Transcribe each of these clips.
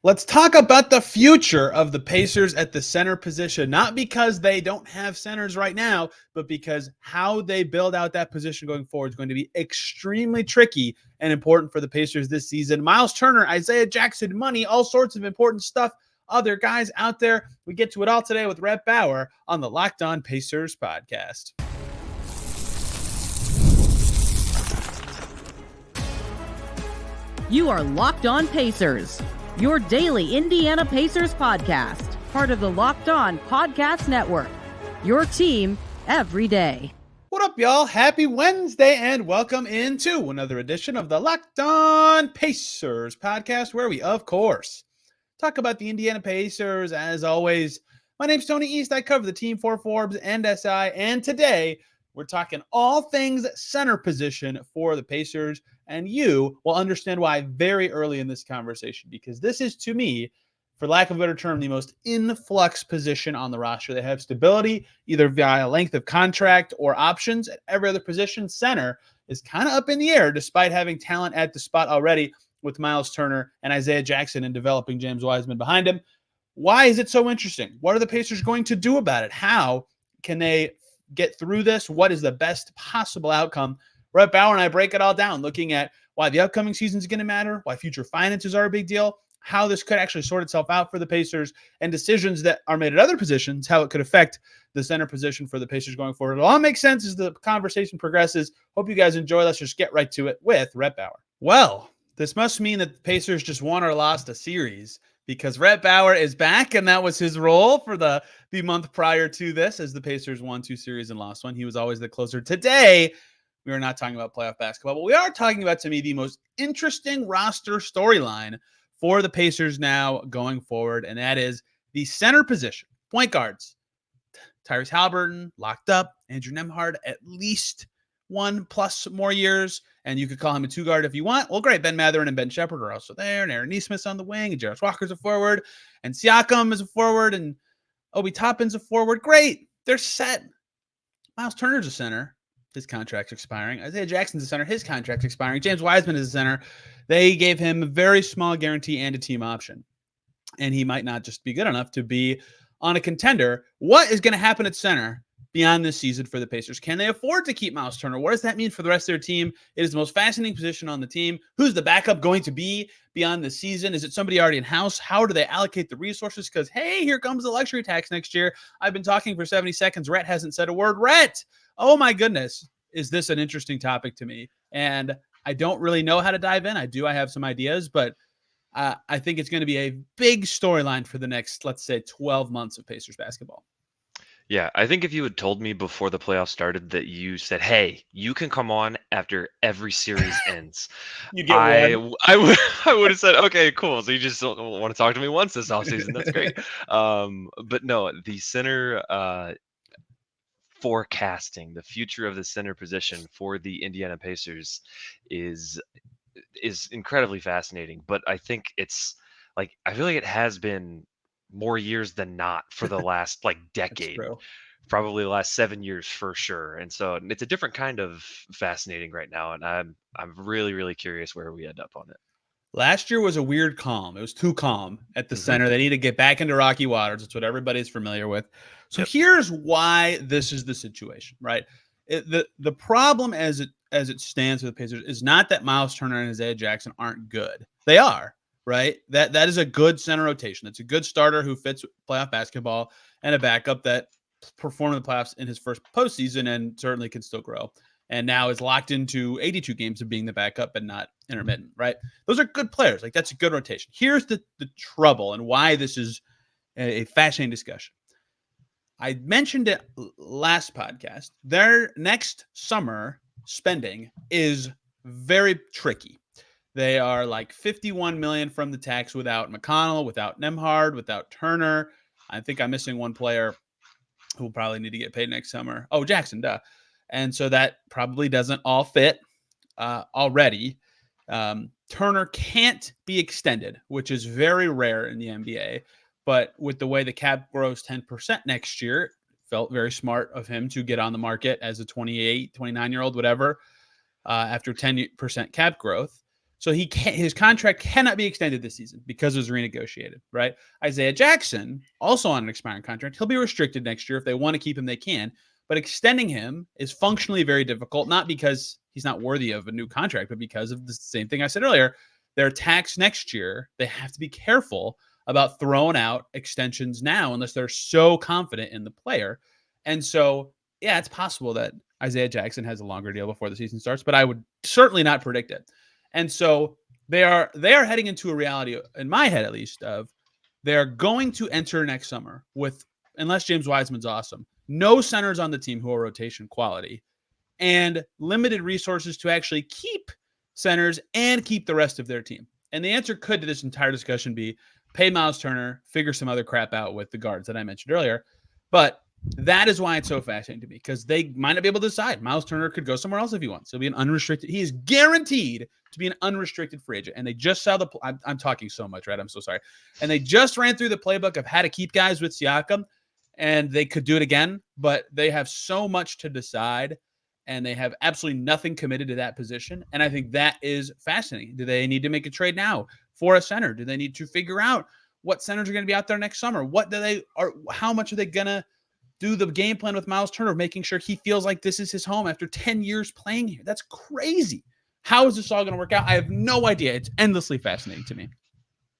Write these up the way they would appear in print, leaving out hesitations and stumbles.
Let's talk about the future of the Pacers at the center position, not because they don't have centers right now, but because how they build out that position going forward is going to be extremely tricky and important for the Pacers this season. Myles Turner, Isaiah Jackson, money, all sorts of important stuff. Other guys out there. We get to it all today with Rhett Bauer on the Locked On Pacers podcast. You are Locked On Pacers, your daily Indiana Pacers podcast, part of the Locked On Podcast Network, your team every day. What up, y'all? Happy Wednesday and welcome into another edition of the Locked On Pacers podcast, where we, of course, talk about the Indiana Pacers. As always, my name's Tony East. I cover the team for Forbes and SI, and today we're talking all things center position for the Pacers, and you will understand why very early in this conversation, because this is, to me, for lack of a better term, the most in-flux position on the roster. They have stability either via length of contract or options at every other position. Center is kind of up in the air despite having talent at the spot already with Myles Turner and Isaiah Jackson and developing James Wiseman behind him. Why is it so interesting? What are the Pacers going to do about it? How can they get through this? What is the best possible outcome? Rhett Bauer and I break it all down, looking at why the upcoming season is going to matter, why future finances are a big deal, how this could actually sort itself out for the Pacers, and decisions that are made at other positions, how it could affect the center position for the Pacers going forward. It all makes sense as the conversation progresses. Hope you guys enjoy. Let's just get right to it with Rhett Bauer. Well, this must mean that the Pacers just won or lost a series, because Rhett Bauer is back, and that was his role for the month prior to this, as the Pacers won 2 series and lost 1. He was always the closer. Today, we are not talking about playoff basketball, but we are talking about, to me, the most interesting roster storyline for the Pacers now going forward, and that is the center position. Point guards. Tyrese Haliburton locked up. Andrew Nembhard at least 1+ more years, and you could call him a 2-guard if you want. Well, great. Ben Mathurin and Ben Shepherd are also there, and Aaron Nesmith's on the wing, and Jarris Walker's a forward, and Siakam is a forward, and Obi Toppin's a forward. Great. They're set. Myles Turner's a center. His contract's expiring. Isaiah Jackson's a center. His contract's expiring. James Wiseman is a center. They gave him a very small guarantee and a team option, and he might not just be good enough to be on a contender. What is going to happen at center beyond this season for the Pacers? Can they afford to keep Myles Turner? What does that mean for the rest of their team? It is the most fascinating position on the team. Who's the backup going to be beyond the season? Is it somebody already in-house? How do they allocate the resources? Because, hey, here comes the luxury tax next year. I've been talking for 70 seconds. Rhett hasn't said a word. Rhett, oh my goodness, is this an interesting topic to me? And I don't really know how to dive in. I have some ideas, but I think it's going to be a big storyline for the next, let's say, 12 months of Pacers basketball. Yeah, I think if you had told me before the playoffs started that you said, "Hey, you can come on after every series ends," You get one. I would have said, "Okay, cool. So you just don't want to talk to me once this offseason. That's great." But no, the center forecasting the future of the center position for the Indiana Pacers is incredibly fascinating. But I think it's like I feel like it has been more years than not for the last like decade, probably the last 7 years for sure. And so it's a different kind of fascinating right now, and I'm really really curious where we end up on it. Last year was a weird calm. It was too calm at the center. They need to get back into rocky waters. It's what everybody's familiar with. So here's why this is the situation, right? The problem as it stands with the Pacers is not that Myles Turner and Isaiah Jackson aren't good. They are, right? That is a good center rotation. It's a good starter who fits playoff basketball, and a backup that performed in the playoffs in his first postseason and certainly can still grow. And now is locked into 82 games of being the backup and not intermittent, right? Those are good players. Like, that's a good rotation. Here's the trouble and why this is a fascinating discussion. I mentioned it last podcast. Their next summer spending is very tricky. They are like $51 million from the tax without McConnell, without Nembhard, without Turner. I think I'm missing one player who will probably need to get paid next summer. Oh, Jackson, duh. And so that probably doesn't all fit already. Turner can't be extended, which is very rare in the NBA. But with the way the cap grows 10% next year, it felt very smart of him to get on the market as a 28, 29-year-old, whatever, after 10% cap growth. So his contract cannot be extended this season because it was renegotiated, right? Isaiah Jackson, also on an expiring contract, he'll be restricted next year. If they want to keep him, they can. But extending him is functionally very difficult, not because he's not worthy of a new contract, but because of the same thing I said earlier. They're taxed next year. They have to be careful about throwing out extensions now unless they're so confident in the player. And so, yeah, it's possible that Isaiah Jackson has a longer deal before the season starts, but I would certainly not predict it. And so they are heading into a reality, in my head at least, of they're going to enter next summer with, unless James Wiseman's awesome, no centers on the team who are rotation quality and limited resources to actually keep centers and keep the rest of their team. And the answer could to this entire discussion be pay Myles Turner, figure some other crap out with the guards that I mentioned earlier. But that is why it's so fascinating to me, because they might not be able to decide. Myles Turner could go somewhere else if he wants. He'll be an unrestricted. He is guaranteed to be an unrestricted free agent. And they just saw I'm talking so much, right? I'm so sorry. And they just ran through the playbook of how to keep guys with Siakam, and they could do it again, but they have so much to decide, and they have absolutely nothing committed to that position. And I think that is fascinating. Do they need to make a trade now for a center? Do they need to figure out what centers are going to be out there next summer? How much are they going to do the game plan with Myles Turner, making sure he feels like this is his home after 10 years playing here? That's crazy. How is this all going to work out? I have no idea. It's endlessly fascinating to me.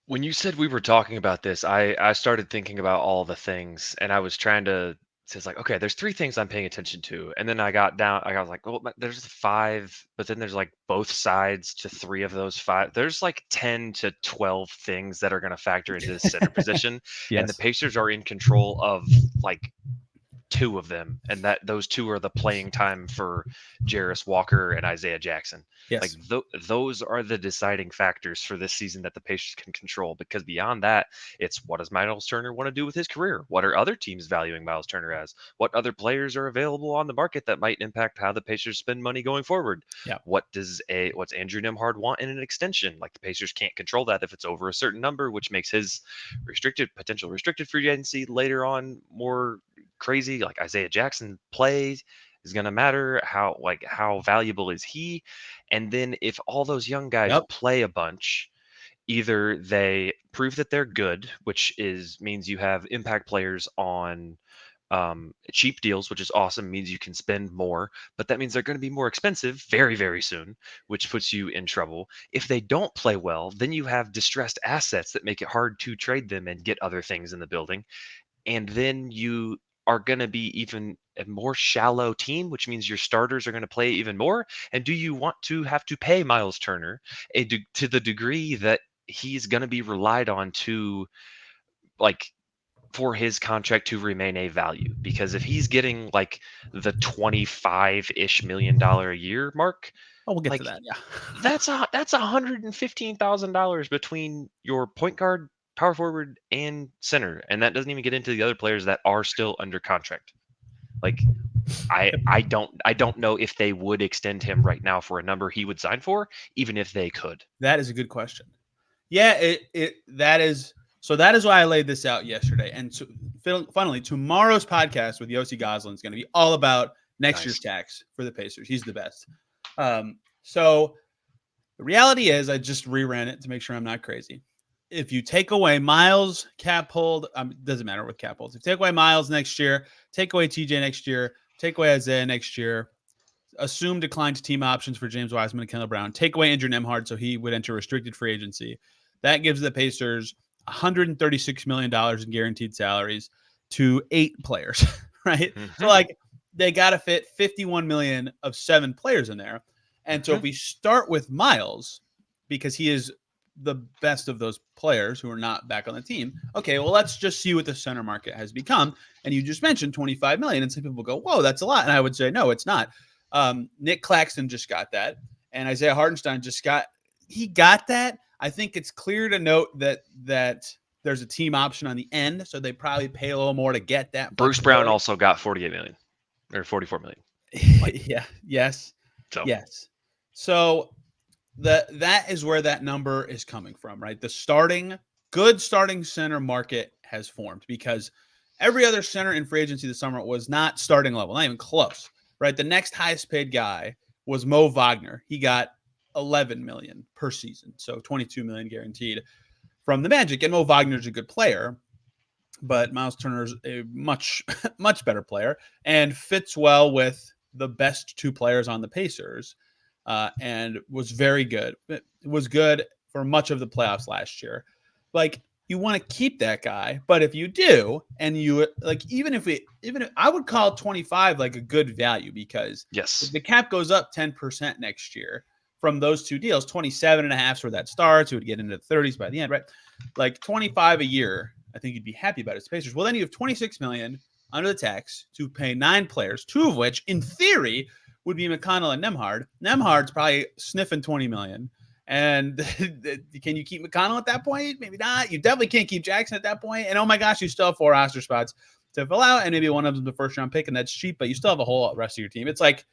When you said we were talking about this, I started thinking about all the things, and I was trying to. It's like, okay, there's 3 things I'm paying attention to, and then I was like, well, there's 5, but then there's like both sides to 3 of those 5. There's like 10 to 12 things that are going to factor into the center position, and the Pacers are in control of like 2 of them, and that those 2 are the playing time for Jarris Walker and Isaiah Jackson. Yes. Like those are the deciding factors for this season that the Pacers can control, because beyond that, it's what does Myles Turner want to do with his career? What are other teams valuing Myles Turner as? What other players are available on the market that might impact how the Pacers spend money going forward? Yeah. What's Andrew Nembhard want in an extension? Like, the Pacers can't control that if it's over a certain number, which makes his potential restricted free agency later on more crazy. Like, Isaiah Jackson plays is going to matter. How valuable is he? And then if all those young guys play a bunch, either they prove that they're good, which means you have impact players on cheap deals, which is awesome, means you can spend more, but that means they're going to be more expensive very, very soon, which puts you in trouble. If they don't play well, then you have distressed assets that make it hard to trade them and get other things in the building. And then you are going to be even a more shallow team, which means your starters are going to play even more. And do you want to have to pay Myles Turner to the degree that he's going to be relied on to, like, for his contract to remain a value? Because if he's getting like the $25-ish million a year mark, we'll get to that. Yeah, that's $115,000 between your point guard, power forward, and center, and that doesn't even get into the other players that are still under contract. Like, I don't know if they would extend him right now for a number he would sign for, even if they could. That is a good question. Yeah, that is why I laid this out yesterday. And finally, tomorrow's podcast with Yossi Goslin is going to be all about next year's tax for the Pacers. He's the best. So the reality is, I just reran it to make sure I'm not crazy. If you take away Myles cap hold, doesn't matter with cap holds. If you take away Myles next year, take away TJ next year, take away Isaiah next year, assume declined team options for James Wiseman and Kendall Brown, take away Andrew Nembhard so he would enter restricted free agency. That gives the Pacers $136 million in guaranteed salaries to 8 players, right? Mm-hmm. So, like, they got to fit $51 million of 7 players in there. And so if we start with Myles, because he is the best of those players who are not back on the team, okay, well, let's just see what the center market has become. And you just mentioned $25 million, and some people go, whoa, that's a lot. And I would say, no, it's not. Nick Claxton just got that, and Isaiah Hartenstein got that. I think it's clear to note that there's a team option on the end, so they probably pay a little more to get that. Bruce Brown also got $48 million or $44 million. Yeah. Yes. Yes. So that is where that number is coming from, right? The good starting center market has formed, because every other center in free agency this summer was not starting level, not even close, right? The next highest paid guy was Mo Wagner. He got 11 million per season, so 22 million guaranteed from the Magic. And Mo Wagner's a good player, but Myles Turner's a much much better player and fits well with the best two players on the Pacers, and was very good. It was good for much of the playoffs last year. Like, you want to keep that guy, but if you do, and you like, even if I would call 25 like a good value, because Yes. if the cap goes up 10% next year from those two deals, 27 and a half is where that starts. It would get into the 30s by the end, right? Like 25 a year, I think you'd be happy about it as Pacers. Well, then you have 26 million under the tax to pay 9 players, 2 of which, in theory, would be McConnell and Nembhard. Nembhard's probably sniffing 20 million. And can you keep McConnell at that point? Maybe not. You definitely can't keep Jackson at that point. And oh my gosh, you still have 4 roster spots to fill out, and maybe one of them's the first round pick, and that's cheap, but you still have a whole rest of your team. It's like,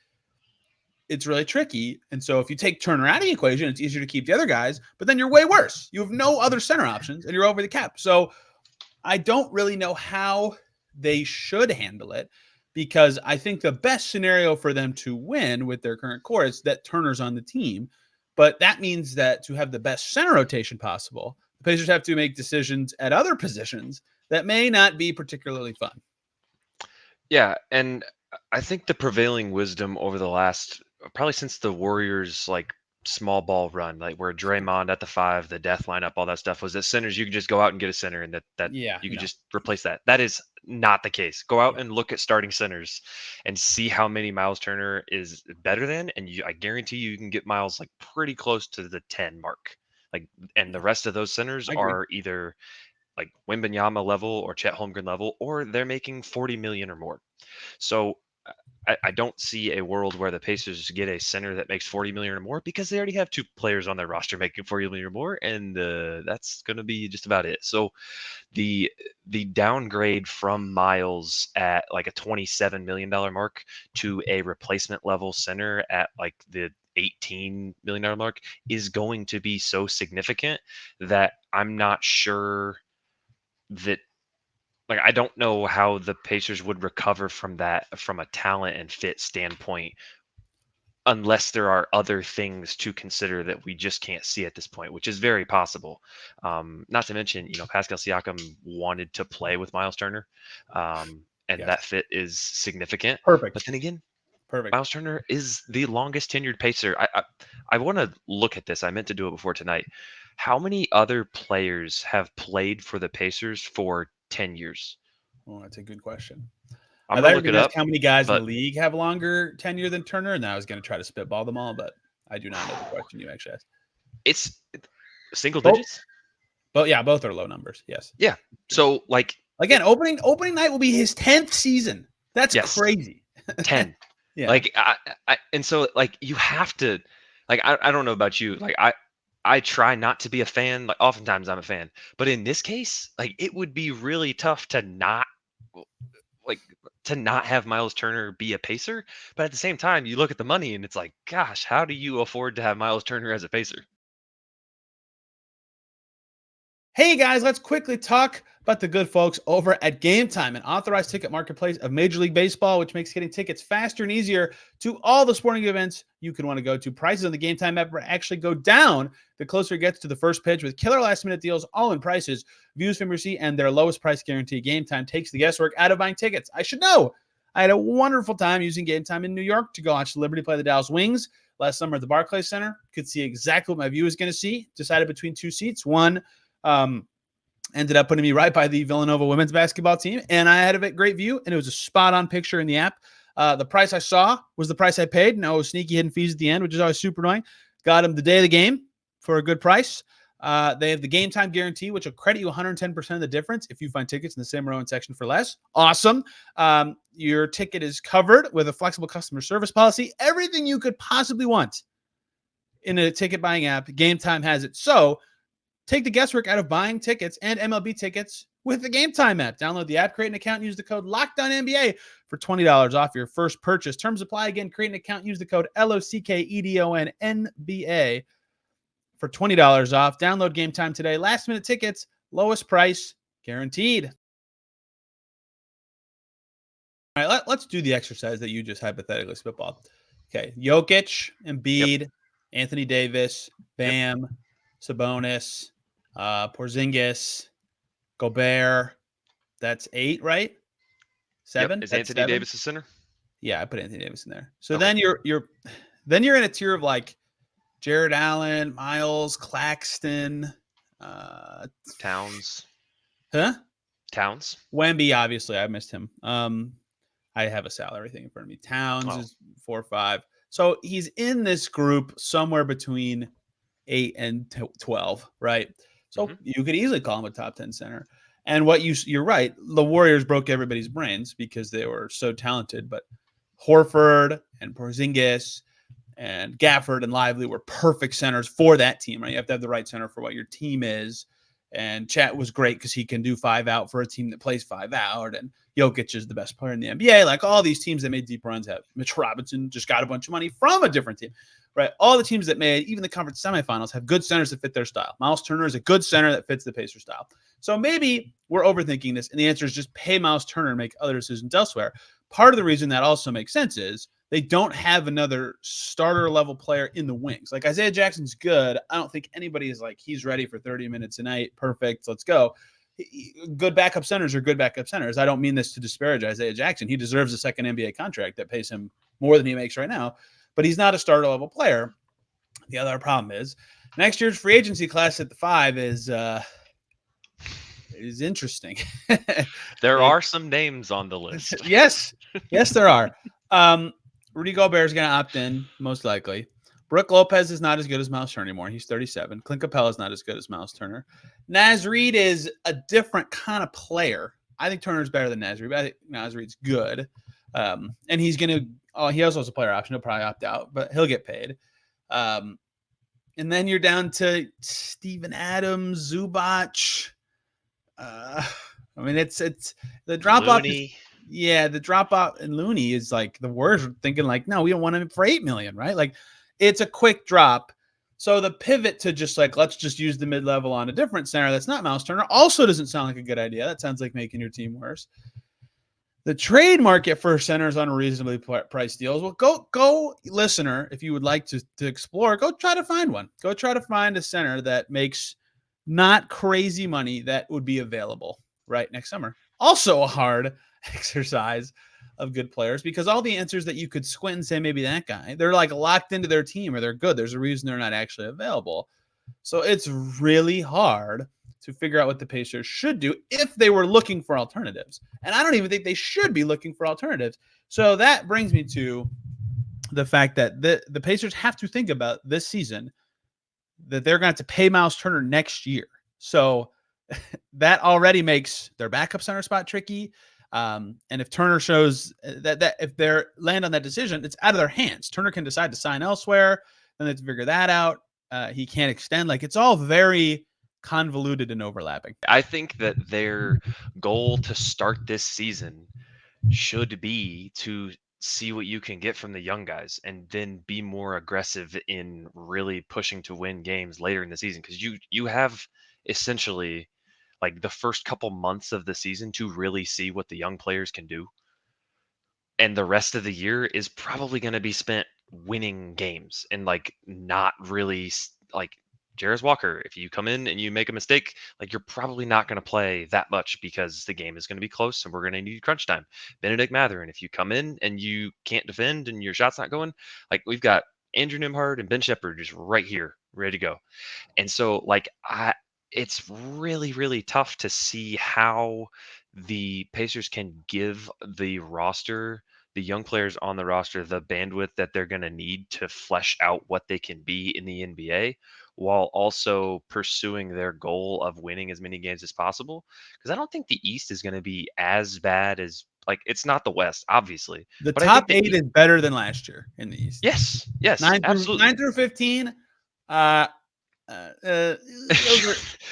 it's really tricky. And so if you take Turner out of the equation, it's easier to keep the other guys, but then you're way worse. You have no other center options, and you're over the cap. So I don't really know how they should handle it, because I think the best scenario for them to win with their current core is that Turner's on the team. But that means that to have the best center rotation possible, the Pacers have to make decisions at other positions that may not be particularly fun. Yeah, and I think the prevailing wisdom over the last, probably since the Warriors like small ball run, like where Draymond at the 5, the death lineup, all that stuff, was that centers, you can just go out and get a center, and that Yeah, you can no. just replace that. That is not the case. Go out Yeah. and look at starting centers and see how many Myles Turner is better than, and I guarantee you can get Myles like pretty close to the 10 mark. Like, and the rest of those centers I agree. are either like Wembanyama level or Chet Holmgren level, or they're making 40 million or more. So I don't see a world where the Pacers get a center that makes 40 million or more, because they already have 2 players on their roster making 40 million or more, and that's going to be just about it. So the downgrade from Myles at like a $27 million mark to a replacement level center at like the $18 million mark is going to be so significant that I'm not sure that, like, I don't know how the Pacers would recover from that from a talent and fit standpoint, unless there are other things to consider that we just can't see at this point, which is very possible. Not to mention, Pascal Siakam wanted to play with Myles Turner, and Yes. that fit is significant. Perfect. But then again, Perfect. Myles Turner is the longest tenured Pacer. I want to look at this. I meant to do it before tonight. How many other players have played for the Pacers for 10 years? Oh, that's a good question. I'm I thought gonna you were look going it to ask up, how many guys in the but league have longer tenure than Turner, and I was going to try to spitball them all, but I do not know the question you actually asked. it's single Both, digits. both are low numbers. Yes. Yeah. So like Again, opening night will be his 10th season. That's yes, crazy. 10. Yeah. Like and so like you have to, like I don't know about you. Like I try not to be a fan. Like oftentimes I'm a fan, but in this case, like it would be really tough to not like to not have Myles Turner be a Pacer. But at the same time, you look at the money and it's like, gosh, how do you afford to have Myles Turner as a Pacer? Hey guys, let's quickly talk about the good folks over at Game Time, an authorized ticket marketplace of Major League Baseball, which makes getting tickets faster and easier to all the sporting events you can want to go to. Prices on the Game Time app actually go down the closer it gets to the first pitch, with killer last-minute deals, all-in prices, views from your seat, and their lowest price guarantee. Game Time takes the guesswork out of buying tickets. I should know. I had a wonderful time using Game Time in New York to go watch the Liberty play the Dallas Wings last summer at the Barclays Center. Could see exactly what my view was going to see. Decided between 2 seats. One ended up putting me right by the Villanova women's basketball team, and I had a great view, and it was a spot-on picture in the app. The price I saw was the price I paid. No sneaky hidden fees at the end, which is always super annoying. Got them the day of the game for a good price. They have the Game Time guarantee, which will credit you 110% of the difference if you find tickets in the same row and section for less. Awesome. Your ticket is covered with a flexible customer service policy. Everything you could possibly want in a ticket buying app, Game Time has it. So take the guesswork out of buying tickets and MLB tickets with the Game Time app. Download the app, create an account, use the code LOCKEDONNBA for $20 off your first purchase. Terms apply. Again, create an account, use the code LOCKEDONNBA for $20 off. Download Game Time today. Last minute tickets, lowest price guaranteed. All right, let's do the exercise that you just hypothetically spitballed. Okay, Jokic, Embiid, Anthony Davis, Yep. Bam, Sabonis, Porzingis, Gobert. That's 8, right? Yep. 7? Is That's Anthony 7? Davis a center? Yeah, I put Anthony Davis in there. So Okay. then you're in a tier of like Jared Allen, Miles, Claxton, uh, Towns. huh? Towns. Wemby, obviously, I missed him. I have a salary thing in front of me. Towns Oh. is 4 or 5. So he's in this group somewhere between 8 and 12, right? So Mhm. you could easily call him a top 10 center. And you're right. The Warriors broke everybody's brains because they were so talented, but Horford and Porzingis and Gafford and Lively were perfect centers for that team. Right? You have to have the right center for what your team is. And Chat was great because he can do 5 out for a team that plays 5 out. And Jokic is the best player in the NBA. Like all these teams that made deep runs have. Mitch Robinson just got a bunch of money from a different team, right? All the teams that made even the conference semifinals have good centers that fit their style. Myles Turner is a good center that fits the Pacer style. So maybe we're overthinking this, and the answer is just pay Myles Turner and make other decisions elsewhere. Part of the reason that also makes sense is they don't have another starter level player in the wings. Like Isaiah Jackson's good. I don't think anybody is like, he's ready for 30 minutes a night. Perfect. Let's go. Good backup centers are good backup centers. I don't mean this to disparage Isaiah Jackson. He deserves a second NBA contract that pays him more than he makes right now, but he's not a starter level player. The other problem is next year's free agency class at the 5 is interesting. There are some names on the list. Yes, there are. Rudy Gobert is going to opt in, most likely. Brook Lopez is not as good as Myles Turner anymore. He's 37. Clint Capella is not as good as Myles Turner. Naz Reid is a different kind of player. I think Turner's better than Naz Reid, but I think Naz Reid's good. And he's going to, he also has a player option. He'll probably opt out, but he'll get paid. And then you're down to Steven Adams, Zubac. I mean, it's the drop off. Yeah, the drop off in Looney is like the Warriors are thinking like, no, we don't want him for $8 million, right? Like, it's a quick drop. So the pivot to just like, let's just use the mid level on a different center that's not Myles Turner also doesn't sound like a good idea. That sounds like making your team worse. The trade market for centers on reasonably priced deals. Well, go, listener, if you would like to explore, go try to find one. Go try to find a center that makes not crazy money that would be available right next summer. Also a hard exercise of good players because all the answers that you could squint and say maybe that guy, they're like locked into their team or they're good. There's a reason they're not actually available. So it's really hard to figure out what the Pacers should do if they were looking for alternatives. And I don't even think they should be looking for alternatives. So that brings me to the fact that the Pacers have to think about this season that they're going to have to pay Myles Turner next year. So that already makes their backup center spot tricky. And if Turner shows that if they land on that decision, it's out of their hands. Turner can decide to sign elsewhere. Then they have to figure that out. He can't extend. Like, it's all very convoluted and overlapping. I think that their goal to start this season should be to see what you can get from the young guys and then be more aggressive in really pushing to win games later in the season because you have essentially like the first couple months of the season to really see what the young players can do. And the rest of the year is probably going to be spent winning games and like not really like Jarris Walker. If you come in and you make a mistake, like you're probably not going to play that much because the game is going to be close and we're going to need crunch time. Bennedict Mathurin, if you come in and you can't defend and your shot's not going, like we've got Andrew Nimhard and Ben Shepherd just right here, ready to go. And so like it's really, really tough to see how the Pacers can give the roster, the young players on the roster, the bandwidth that they're going to need to flesh out what they can be in the NBA while also pursuing their goal of winning as many games as possible. Because I don't think the East is going to be as bad as, like, it's not the West, obviously. The But I think top 8 is better than last year in the East. Yes, 9 absolutely. through 15.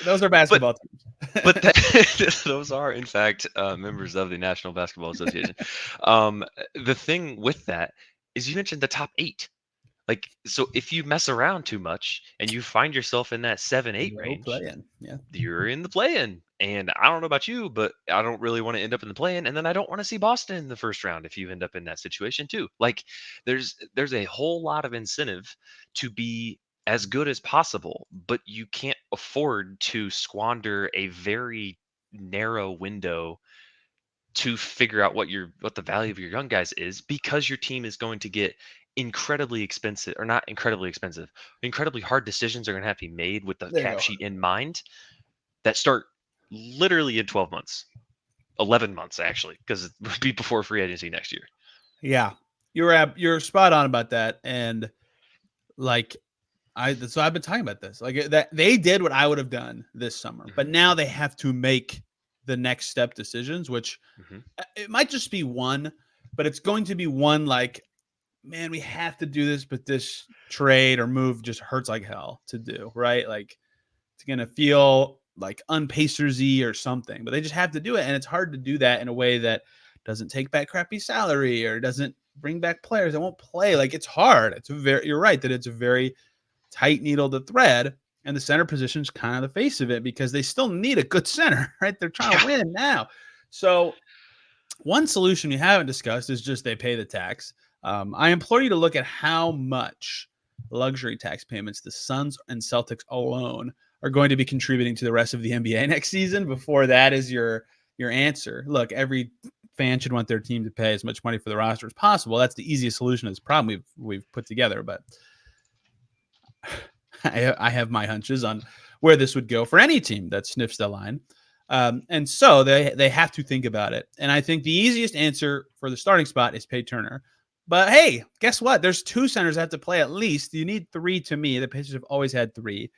Those are basketball teams. But those are, in fact, members of the National Basketball Association. The thing with that is you mentioned the top 8. Like, so if you mess around too much and you find yourself in that 7-8 No range, play-in. Yeah. you're in the play-in. And I don't know about you, but I don't really want to end up in the play-in, and then I don't want to see Boston in the first round if you end up in that situation too. Like, there's a whole lot of incentive to be as good as possible, but you can't afford to squander a very narrow window to figure out what the value of your young guys is, because your team is going to get incredibly expensive, or not incredibly expensive, incredibly hard decisions are going to have to be made with the There you cap go. sheet in mind that start literally in 12 months, 11 months actually, because it would be before free agency next year. Yeah. You're spot on about that. And like, so I've been talking about this. Like, that they did what I would have done this summer, but now they have to make the next step decisions, which it might just be one, but it's going to be one like, man, we have to do this, but this trade or move just hurts like hell to do, right? Like, it's going to feel like unpacersy or something, but they just have to do it. And it's hard to do that in a way that doesn't take back crappy salary or doesn't bring back players that won't play. Like, it's hard. You're right that it's a very tight needle to thread. And the center position is kind of the face of it because they still need a good center, right? They're trying to win now. So one solution we haven't discussed is just they pay the tax. I implore you to look at how much luxury tax payments the Suns and Celtics alone are going to be contributing to the rest of the NBA next season before that is your answer. Look, every fan should want their team to pay as much money for the roster as possible. That's the easiest solution to this problem we've put together. But I have my hunches on where this would go for any team that sniffs the line. And so they have to think about it. And I think the easiest answer for the starting spot is pay Turner. But hey, guess what? There's two centers that have to play at least. You need three to me. The Pacers have always had three.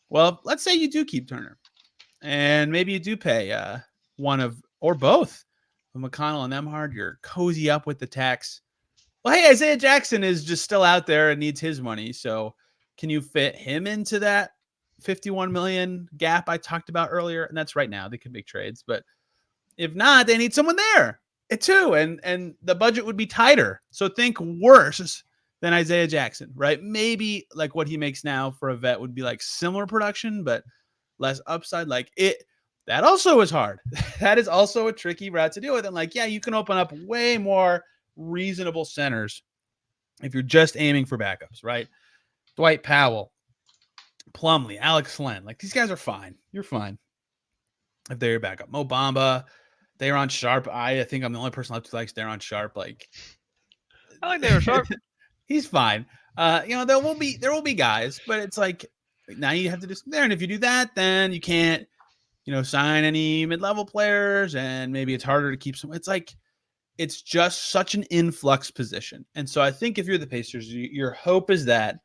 Well, let's say you do keep Turner. And maybe you do pay one of or both of McConnell and Emhard. You're cozy up with the tax. Well, hey, Isaiah Jackson is just still out there and needs his money. So can you fit him into that 51 million gap I talked about earlier? And that's right now. They could make trades. But if not, they need someone there too. And the budget would be tighter. So think worse than Isaiah Jackson, right? Maybe like what he makes now for a vet would be like similar production, but less upside. Like it, that also is hard. That is also a tricky route to deal with. And like, yeah, you can open up way more reasonable centers if you're just aiming for backups, right? Dwight Powell, Plumlee, Alex Len, like these guys are fine. You're fine if they're your backup. Mo Bamba, Daron Sharp. I think I'm the only person left who likes Daron Sharp. Like, I like Daron Sharp. He's fine. There will be guys, but it's like now you have to just there. And if you do that, then you can't, sign any mid-level players, and maybe it's harder to keep some. It's like it's just such an influx position. And so I think if you're the Pacers, your hope is that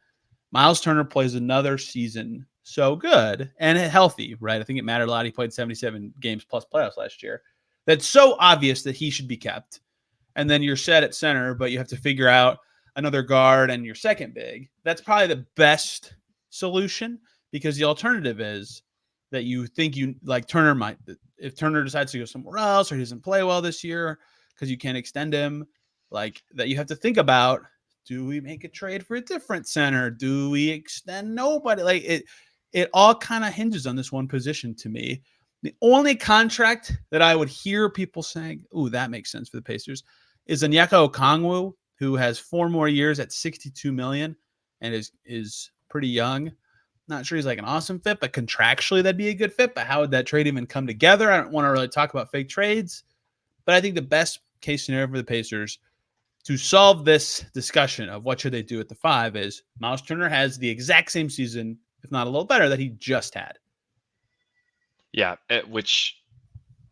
Myles Turner plays another season so good and healthy, right? I think it mattered a lot. He played 77 games plus playoffs last year. That's so obvious that he should be kept. And then you're set at center, but you have to figure out another guard and your second big. That's probably the best solution because the alternative is that you think you like Turner might, if Turner decides to go somewhere else or he doesn't play well this year because you can't extend him, like that you have to think about, do we make a trade for a different center? Do we extend nobody? Like it all kind of hinges on this one position to me. The only contract that I would hear people saying, ooh, that makes sense for the Pacers is Onyeka Okongwu, who has 4 more years at $62 million and is pretty young. Not sure he's like an awesome fit, but contractually that'd be a good fit. But how would that trade even come together? I don't want to really talk about fake trades, but I think the best case scenario for the Pacers to solve this discussion of what should they do at the 5 is Myles Turner has the exact same season, if not a little better, that he just had. Yeah, which,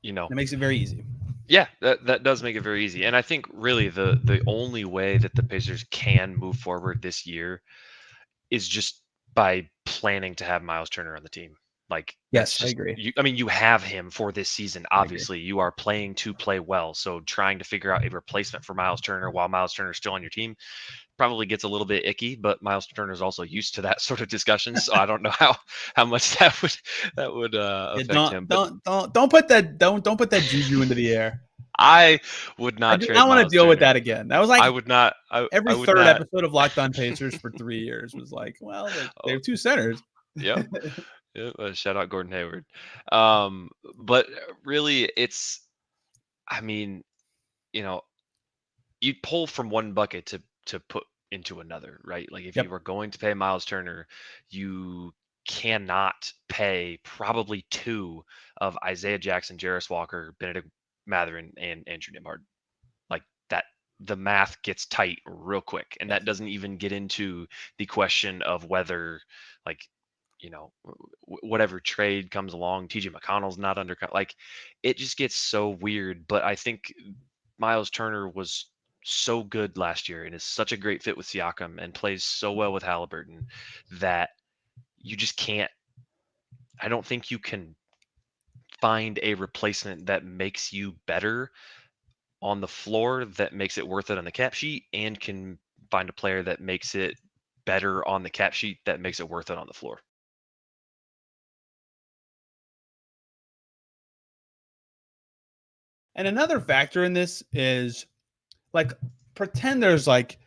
it makes it very easy. Yeah, that does make it very easy. And I think really the only way that the Pacers can move forward this year is just by planning to have Myles Turner on the team. Like, yes, I agree. You have him for this season. Obviously, you are playing to play well. So trying to figure out a replacement for Myles Turner while Myles Turner is still on your team probably gets a little bit icky, but Myles Turner is also used to that sort of discussion. So I don't know how much that would affect him. Don't put that juju into the air. I would I not do trade not want to Myles deal with Turner. that again. That was I like would not. I every would third not. episode of Locked On Pacers for 3 years was like, well, they Oh, have 2 centers. yep. Yep. Shout out Gordon Hayward. But really, I mean, you know, you pull from one bucket to put into another, right? Like if you Yep. were going to pay Myles Turner, you cannot pay probably two of Isaiah Jackson, Jarris Walker, Bennedict Mathurin, and Andrew Nembhard. Like that, the math gets tight real quick, and that Yes. doesn't even get into the question of whether, like, whatever trade comes along, TJ McConnell's not under like, it just gets so weird. But I think Myles Turner was so good last year and is such a great fit with Siakam and plays so well with Haliburton that you just can't. I don't think you can find a replacement that makes you better on the floor, that makes it worth it on the cap sheet, and can find a player that makes it better on the cap sheet that makes it worth it on the floor. And another factor in this is like pretend there's like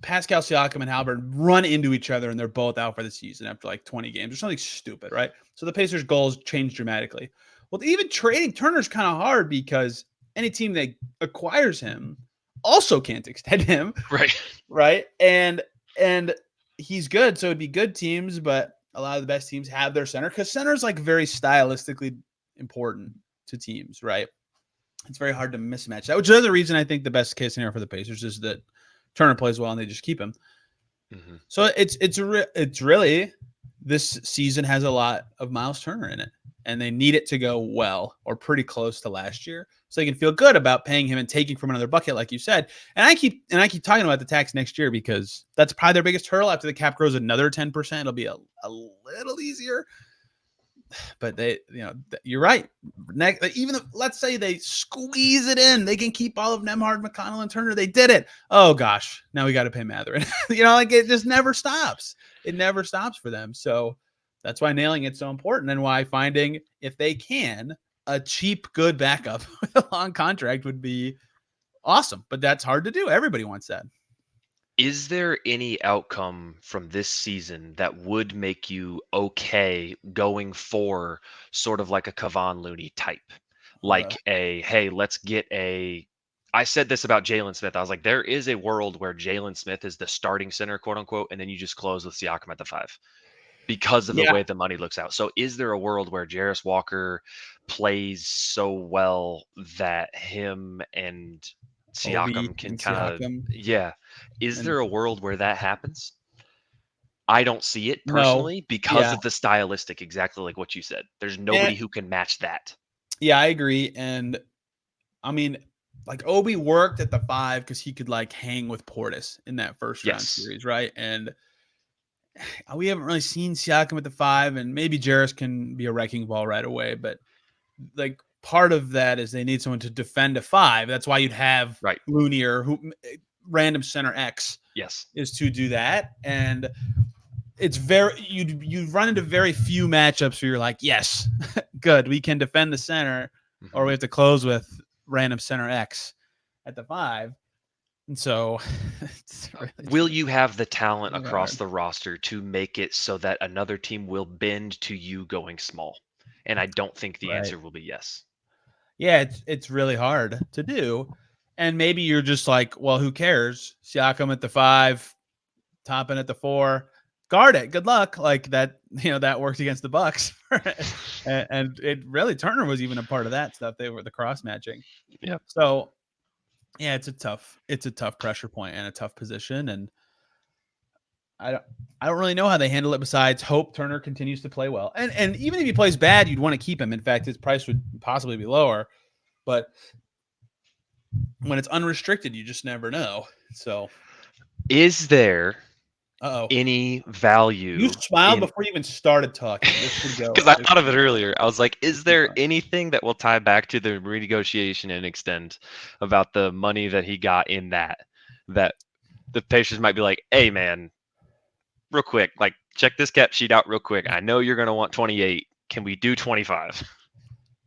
Pascal Siakam and Haliburton run into each other and they're both out for the season after like 20 games or something stupid, right? So the Pacers' goals change dramatically. Well, even trading Turner's kind of hard because any team that acquires him also can't extend him, Right. right? And he's good, so it'd be good teams, but a lot of the best teams have their center because center's like very stylistically important to teams, right? It's very hard to mismatch that, which is the reason I think the best case scenario for the Pacers is that Turner plays well and they just keep him. Mm-hmm. So it's really, this season has a lot of Myles Turner in it, and they need it to go well or pretty close to last year, so they can feel good about paying him and taking from another bucket, like you said. And I keep talking about the tax next year because that's probably their biggest hurdle. After the cap grows another 10%, it'll be a little easier. But you're right. Even if, let's say they squeeze it in, they can keep all of Nembhard, McConnell, and Turner. They did it. Oh gosh, now we got to pay Mathurin. Like it just never stops. It never stops for them. So that's why nailing it's so important, and why finding, if they can, a cheap, good backup with a long contract would be awesome. But that's hard to do. Everybody wants that. Is there any outcome from this season that would make you okay going for sort of like a Kevon Looney type? Uh, Like hey, let's get I said this about Jalen Smith. I was like, there is a world where Jalen Smith is the starting center, quote unquote, and then you just close with Siakam at the 5 because of the yeah, way the money looks out. So is there a world where Jarris Walker plays so well that him and Obi Siakam can and kind of, Siakam, yeah. Is and there a world where that happens? I don't see it no, personally because yeah, of the stylistic, exactly like what you said. There's and nobody who can match that. yeah, I agree. And I mean, like Obi worked at the 5 because he could like hang with Portis in that first round Yes. series, right? And we haven't really seen Siakam at the 5, and maybe Jarris can be a wrecking ball right away. But like part of that is they need someone to defend a 5. That's why you'd have Right. Looney or random center X Yes. is to do that. And it's very, you run into very few matchups where you're like, yes, good, we can defend the center, or Mhm. we have to close with random center X at the 5. And so Will you have the talent really across hard. the roster to make it so that another team will bend to you going small? And I don't think the Right. answer will be yes. Yeah, it's really hard to do. And maybe you're just like, well, who cares? Siakam at the 5, Toppin at the 4, guard it. Good luck. Like that, that worked against the Bucks. and it really, Turner was even a part of that stuff. They were the cross matching. Yeah. So yeah, it's a tough pressure point and a tough position. And I don't really know how they handle it besides hope Turner continues to play well. And even if he plays bad, you'd want to keep him. In fact, his price would possibly be lower. But when it's unrestricted, you just never know. So, Is there uh-oh. any You value smiled in, before you even started talking. This could go. because I This thought of could it go earlier. I was like, is there far. anything that will tie back to the renegotiation and extend about the money that he got in that the Pacers might be like, hey man, real quick, like check this cap sheet out real quick. I know you're gonna want 28. Can we do 25?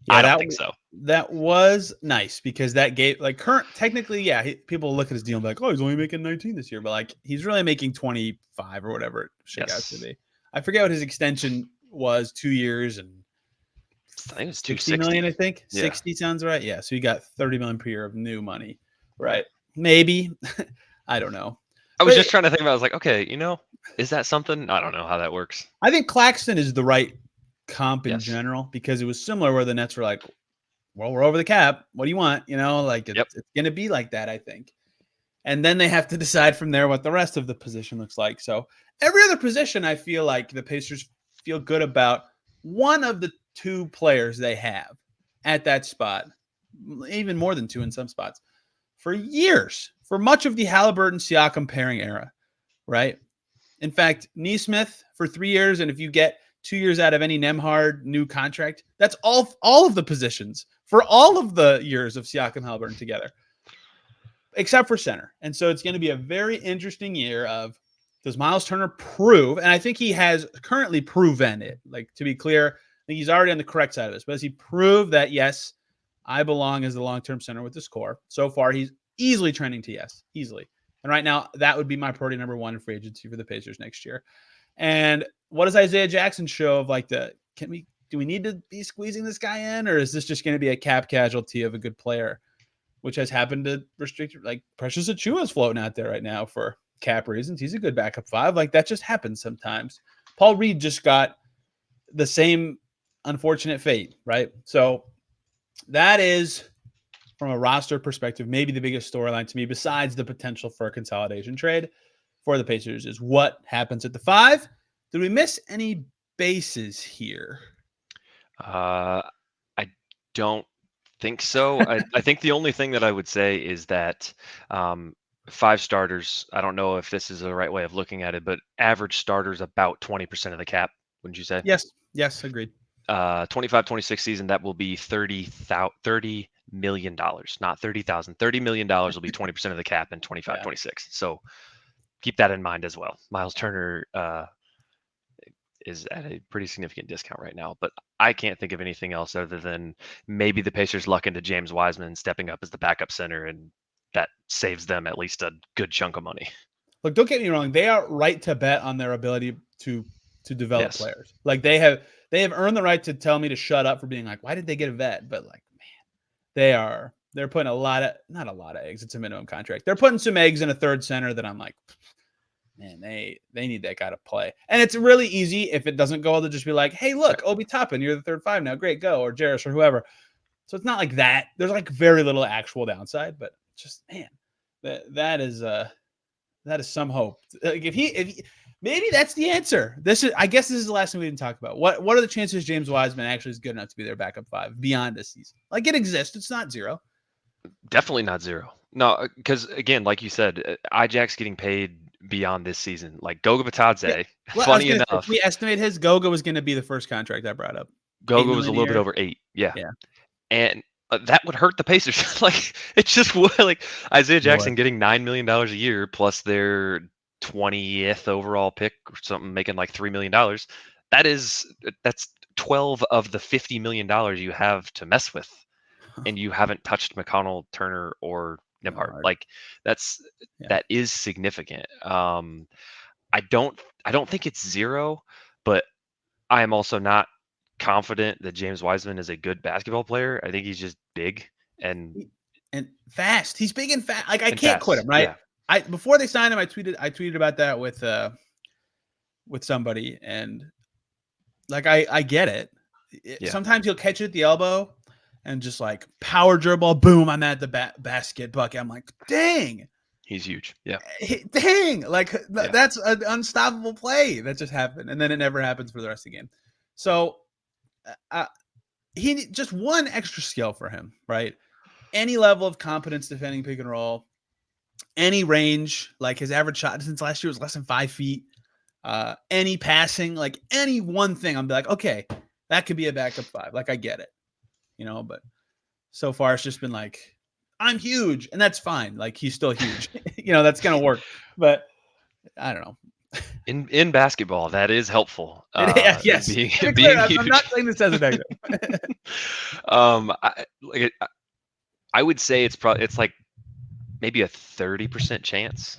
Yeah, I don't think so. That was nice because that gave like technically, yeah, people look at his deal and be like, oh, he's only making 19 this year, but like he's really making 25 or whatever it should out to Yes. be. I forget what his extension was, 2 years and I think it was 60 million, 260. I think. Yeah. 60 sounds right. Yeah. So you got 30 million per year of new money. Right. Maybe. I don't know. I was But just trying to think about. I was like, okay, is that something? I don't know how that works. I think Claxton is the right comp in Yes. general because it was similar where the Nets were like, well, we're over the cap. What do you want? Like Yep. it's going to be like that, I think. And then they have to decide from there what the rest of the position looks like. So every other position, I feel like the Pacers feel good about one of the two players they have at that spot, even more than two in some spots, for years, for much of the Haliburton Siakam pairing era, right? In fact, Neesmith for 3 years, and if you get 2 years out of any Nembhard new contract, that's all of the positions for all of the years of Siakam Haliburton together, except for center. And so it's going to be a very interesting year of, does Myles Turner prove, and I think he has currently proven it, like to be clear, I think he's already on the correct side of this, but does he prove that, yes, I belong as the long-term center with this core? So far, he's easily trending to yes, easily. And right now, that would be my priority number one in free agency for the Pacers next year. And what does Isaiah Jackson show of like do we need to be squeezing this guy in, or is this just going to be a cap casualty of a good player, which has happened to restrict, like Precious Achiuwa's floating out there right now for cap reasons. He's a good backup five. Like that just happens sometimes. Paul Reed just got the same unfortunate fate, right? So that is, from a roster perspective, maybe the biggest storyline to me, besides the potential for a consolidation trade for the Pacers, is what happens at the 5. Did we miss any bases here? I don't think so. I think the only thing that I would say is that 5 starters, I don't know if this is the right way of looking at it, but average starters about 20% of the cap, wouldn't you say? Yes, agreed. 25-26 season, that will be $30 million, not 30,000. $30 million will be 20% of the cap in 25-26. So keep that in mind as well. Myles Turner is at a pretty significant discount right now, but I can't think of anything else other than maybe the Pacers luck into James Wiseman stepping up as the backup center, and that saves them at least a good chunk of money. Look, don't get me wrong. They are right to bet on their ability to develop Yes. players. Like they have earned the right to tell me to shut up for being like, why did they get a vet? But like, man, they're putting not a lot of eggs. It's a minimum contract. They're putting some eggs in a third center that I'm like, man, they need that guy to play. And it's really easy if it doesn't go well to just be like, hey, look, Obi Toppin, you're the third 5 now. Great, go. Or Jarris or whoever. So it's not like that. There's like very little actual downside, but just, man, that is some hope. Like if he maybe that's the answer. I guess this is the last thing we didn't talk about. What are the chances James Wiseman actually is good enough to be their backup 5 beyond this season? Like it exists. It's not 0. Definitely not 0. No, because again, like you said, Ijack's getting paid beyond this season. Like Goga Batadze, Well, funny enough, if we estimate his Goga was going to be the first contract I brought up. Goga was a little bit over 8. Yeah. Yeah. And that would hurt the Pacers. Like it just would. Like Isaiah Jackson getting $9 million a year plus their 20th overall pick or something, making like $3 million. That's 12 of the $50 million you have to mess with, and you haven't touched McConnell, Turner, or Nembhard. Like that is significant. I don't think it's 0, but I am also not confident that James Wiseman is a good basketball player. I think he's just big and fast. He's big and fast. Like I can't quit him, right? Yeah. Before they signed him, I tweeted about that with somebody, and like I get it. Sometimes he'll catch it at the elbow and just like power dribble, boom, I'm at the basket bucket. I'm like, dang. He's huge. Yeah. Dang. Like that's an unstoppable play that just happened. And then it never happens for the rest of the game. So he just one extra skill for him, right? Any level of competence defending pick and roll, any range, like his average shot distance last year was less than 5 feet. Any passing, like any one thing, I'm like, okay, that could be a backup 5. Like I get it, but so far it's just been like, I'm huge, and that's fine. Like he's still huge, that's gonna work. But I don't know. In basketball, that is helpful. Yes. Being To be being clear, I'm huge. not saying this as a negative. I would say it's like maybe a 30% chance.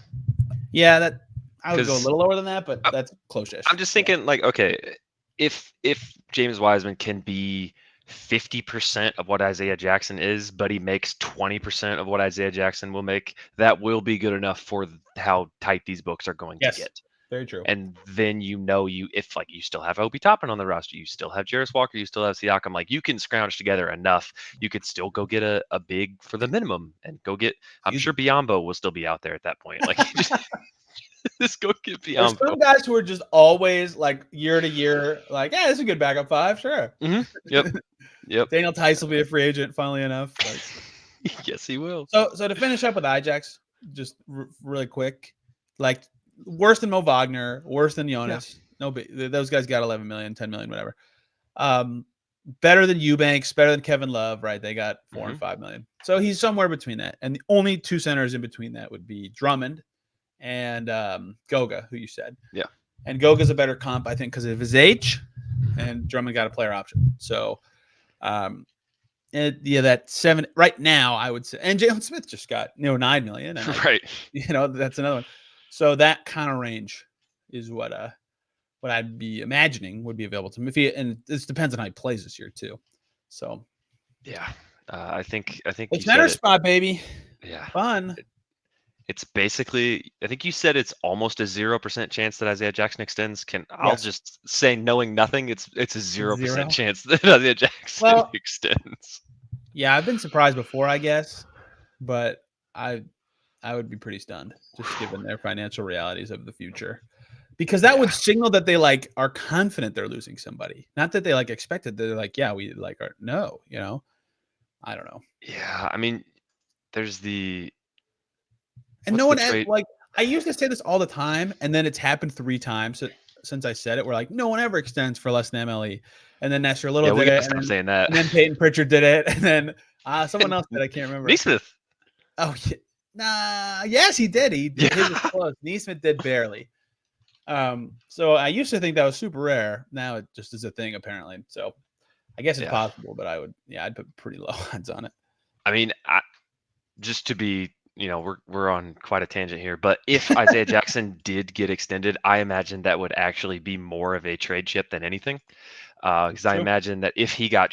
Yeah, that I would go a Because little lower than that, but that's close-ish. I'm just thinking, like, okay, if James Wiseman can be 50% of what Isaiah Jackson is, but he makes 20% of what Isaiah Jackson will make, that will be good enough for how tight these books are going to Yes, get. very true. And then if like you still have Obi Toppin on the roster, you still have Jarris Walker, you still have Siakam, like you can scrounge together enough. You could still go get a big for the minimum and go get. I'm sure Biyombo will still be out there at that point. Like just go get There's Biyombo. some guys who are just always like year to year, like, yeah, this is a good backup five, sure. Yep. Daniel Tice will be a free agent, funnily enough. Like, yes, he will. So to finish up with Ajax, just really quick, like worse than Mo Wagner, worse than Jonas. No, those guys got 11 million, 10 million, whatever. Better than Eubanks, better than Kevin Love, right? They got 4 and 5 million. So he's somewhere between that. And the only two centers in between that would be Drummond and Goga, who you said. Yeah. And Goga's a better comp, I think, because of his age. And Drummond got a player option. So, that 7 right now, I would say. And Jalen Smith just got 9 million. And right. That's another one. So that kind of range is what I'd be imagining would be available to him. And this depends on how he plays this year too. So yeah, I think it's center spot, baby. Yeah, fun. It's basically, I think you said it's almost a 0% chance that Isaiah Jackson extends. I'll just say, knowing nothing, it's a 0% chance that Isaiah Jackson extends. Yeah, I've been surprised before, I guess, but I would be pretty stunned just given their financial realities of the future, because that would signal that they are confident they're losing somebody, not that they expected. They're like, yeah, we no, I don't know. Yeah, I mean, there's the. And no one I used to say this all the time, and then it's happened 3 times since I said it. We're like, no one ever extends for less than MLE, and then Nestor Little did it, and saying that, and then Peyton Pritchard did it, and then someone else did. I can't remember. Neesmith. Oh, yes, he did. He did. His was close. Neesmith did barely. So I used to think that was super rare. Now it just is a thing apparently. So I guess it's possible, but I'd put pretty low odds on it. I mean, just to be. We're on quite a tangent here, but if Isaiah Jackson did get extended, I imagine that would actually be more of a trade chip than anything. Because I imagine that if he got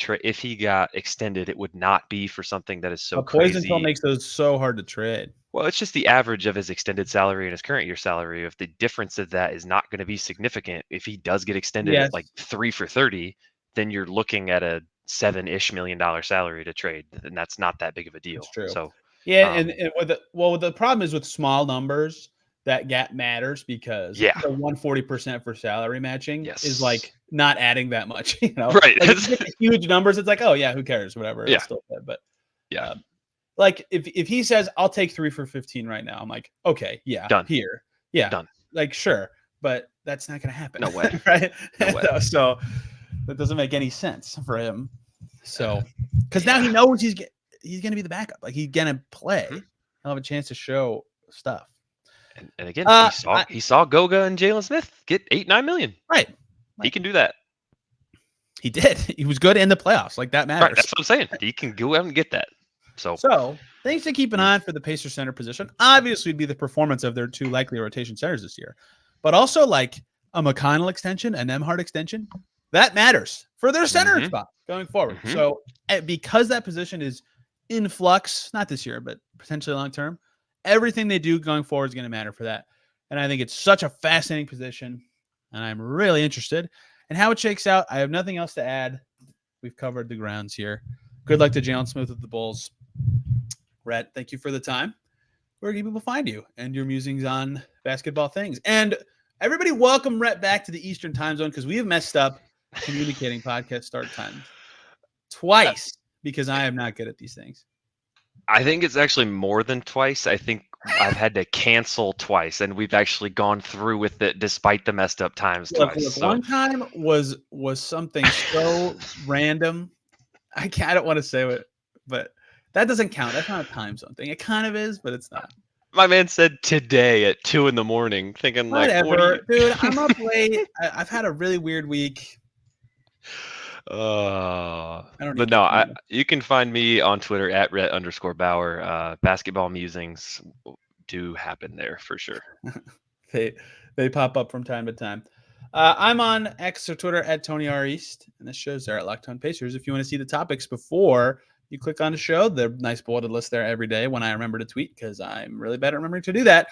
extended, it would not be for something that is so crazy. Poison pill makes those so hard to trade. Well, it's just the average of his extended salary and his current year salary. If the difference of that is not going to be significant, if he does get extended at 3 for 30, then you're looking at a $7-ish million salary to trade, and that's not that big of a deal. That's true. So. Yeah, and the problem is with small numbers, that gap matters because the 140% for salary matching is not adding that much. Right? Huge numbers, it's like, oh yeah, who cares, whatever. Yeah. It's still good, but if he says I'll take 3 for 15 right now, I'm like, okay, yeah, done here, yeah, done. Sure, but that's not gonna happen. No way, right? No way. So that doesn't make any sense for him. So because now he knows he's going to be the backup. He's going to play. He'll have a chance to show stuff. And again, he saw Goga and Jalen Smith get 8-9 million. Right. He can do that. He did. He was good in the playoffs. That matters. Right, that's what I'm saying. He can go out and get that. So things to keep an eye on for the Pacers center position. Obviously, would be the performance of their 2 likely rotation centers this year. But also a McConnell extension, an Nembhard extension. That matters for their center spot going forward. So because that position is in flux, not this year, but potentially long term, everything they do going forward is going to matter for that. And I think it's such a fascinating position, and I'm really interested in how it shakes out. I have nothing else to add. We've covered the grounds here. Good luck to Jalen Smith with the Bulls. Rhett, thank you for the time. Where can people find you and your musings on basketball things? And everybody, welcome Rhett back to the Eastern time zone, because we have messed up communicating podcast start times twice. Because I am not good at these things. I think it's actually more than twice. I think I've had to cancel twice, and we've actually gone through with it despite the messed up times twice. One time was something so random. I don't want to say it, but that doesn't count. That's not a time zone thing. It kind of is, but it's not. My man said today at 2 in the morning, thinking like, what are you? Whatever, dude. I'm up late. I've had a really weird week. I don't But need no, caffeine. you can find me on Twitter at Rhett_Bauer. Basketball musings do happen there for sure. They pop up from time to time. I'm on X or Twitter at Tony R East, and this show's there at Locked On Pacers. If you want to see the topics before you click on the show, the nice bulleted list there every day when I remember to tweet, because I'm really bad at remembering to do that.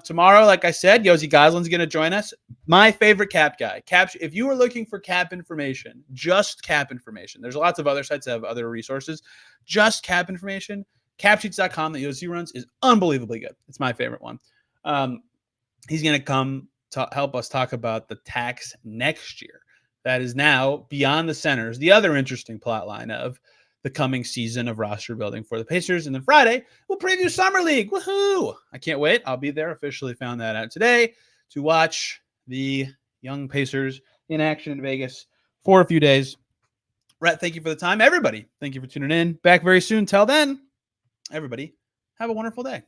Tomorrow, like I said, Yossi Goslin's going to join us. My favorite cap guy. If you are looking for cap information, just cap information. There's lots of other sites that have other resources. Just cap information. Capsheets.com that Yossi runs is unbelievably good. It's my favorite one. He's going to come to help us talk about the tax next year. That is now beyond the centers. The other interesting plot line of the coming season of roster building for the Pacers. And then Friday, we'll preview Summer League. Woohoo! I can't wait. I'll be there. Officially found that out today to watch the young Pacers in action in Vegas for a few days. Rhett, thank you for the time. Everybody, thank you for tuning in. Back very soon. Till then, everybody, have a wonderful day.